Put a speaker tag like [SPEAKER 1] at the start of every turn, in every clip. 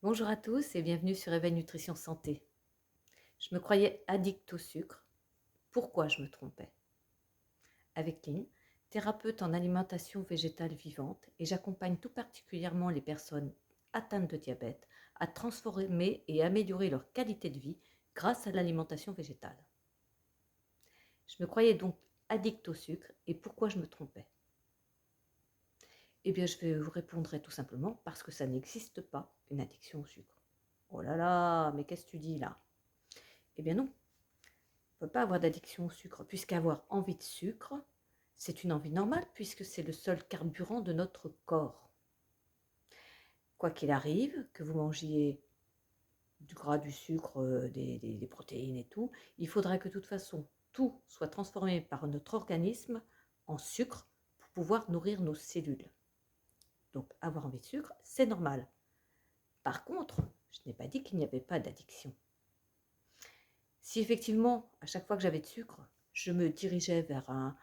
[SPEAKER 1] Bonjour à tous et bienvenue sur Éveil Nutrition Santé. Je me croyais addict au sucre. Pourquoi je me trompais? Avec Lynn, thérapeute en alimentation végétale vivante, et j'accompagne tout particulièrement les personnes atteintes de diabète à transformer et améliorer leur qualité de vie grâce à l'alimentation végétale. Je me croyais donc addict au sucre et pourquoi je me trompais? Eh bien, je vais vous répondre tout simplement parce que ça n'existe pas une addiction au sucre. Oh là là, mais qu'est-ce que tu dis là? Eh bien non, on ne peut pas avoir d'addiction au sucre, puisqu'avoir envie de sucre, c'est une envie normale, puisque c'est le seul carburant de notre corps. Quoi qu'il arrive, que vous mangiez du gras, du sucre, des protéines et tout, il faudra que de toute façon, tout soit transformé par notre organisme en sucre pour pouvoir nourrir nos cellules. Donc avoir envie de sucre, c'est normal. Par contre, je n'ai pas dit qu'il n'y avait pas d'addiction. Si effectivement, à chaque fois que j'avais de sucre, je me dirigeais vers un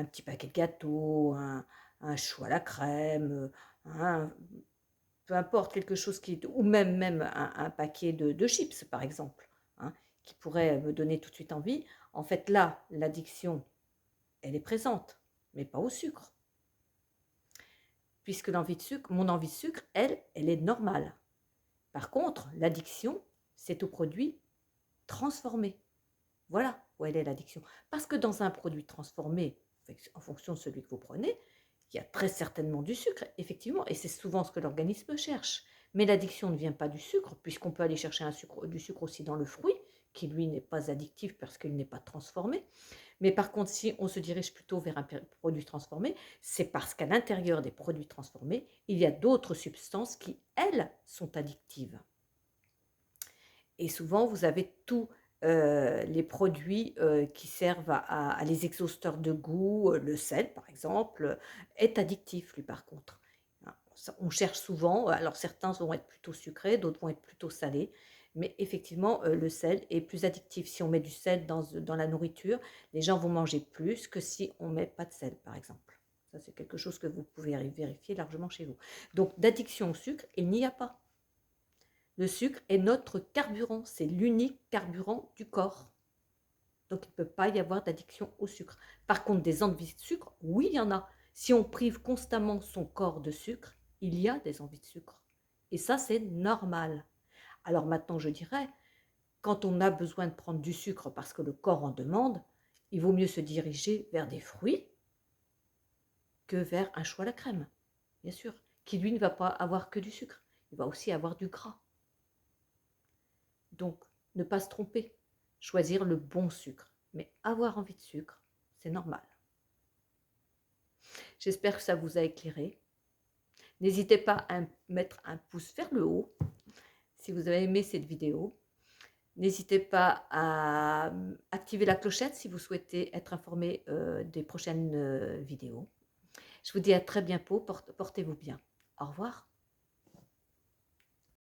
[SPEAKER 1] petit paquet de gâteaux, un chou à la crème, peu importe, quelque chose ou même un paquet de chips, par exemple, hein, qui pourrait me donner tout de suite envie. En fait, là, l'addiction, elle est présente, mais pas au sucre. Puisque mon envie de sucre, elle est normale. Par contre, l'addiction, c'est aux produits transformés. Voilà où elle est l'addiction. Parce que dans un produit transformé, en fonction de celui que vous prenez, il y a très certainement du sucre, effectivement, et c'est souvent ce que l'organisme cherche. Mais l'addiction ne vient pas du sucre, puisqu'on peut aller chercher du sucre aussi dans le fruit, qui lui n'est pas addictif parce qu'il n'est pas transformé. Mais par contre, si on se dirige plutôt vers un produit transformé, c'est parce qu'à l'intérieur des produits transformés, il y a d'autres substances qui, elles, sont addictives. Et souvent, vous avez tous les produits qui servent à les exhausteurs de goût. Le sel, par exemple, est addictif, lui, par contre. Hein, on cherche souvent, alors certains vont être plutôt sucrés, d'autres vont être plutôt salés. Mais effectivement, le sel est plus addictif. Si on met du sel dans la nourriture, les gens vont manger plus que si on ne met pas de sel, par exemple. Ça, c'est quelque chose que vous pouvez vérifier largement chez vous. Donc, d'addiction au sucre, il n'y a pas. Le sucre est notre carburant, c'est l'unique carburant du corps. Donc il ne peut pas y avoir d'addiction au sucre. Par contre, des envies de sucre, oui, il y en a. Si on prive constamment son corps de sucre, il y a des envies de sucre. Et ça, c'est normal. Alors maintenant, je dirais, quand on a besoin de prendre du sucre parce que le corps en demande, il vaut mieux se diriger vers des fruits que vers un chou à la crème, bien sûr, qui lui ne va pas avoir que du sucre, il va aussi avoir du gras. Donc, ne pas se tromper, choisir le bon sucre. Mais avoir envie de sucre, c'est normal. J'espère que ça vous a éclairé. N'hésitez pas à mettre un pouce vers le haut si vous avez aimé cette vidéo. N'hésitez pas à activer la clochette si vous souhaitez être informé des prochaines vidéos. Je vous dis à très bientôt, portez-vous bien. Au revoir.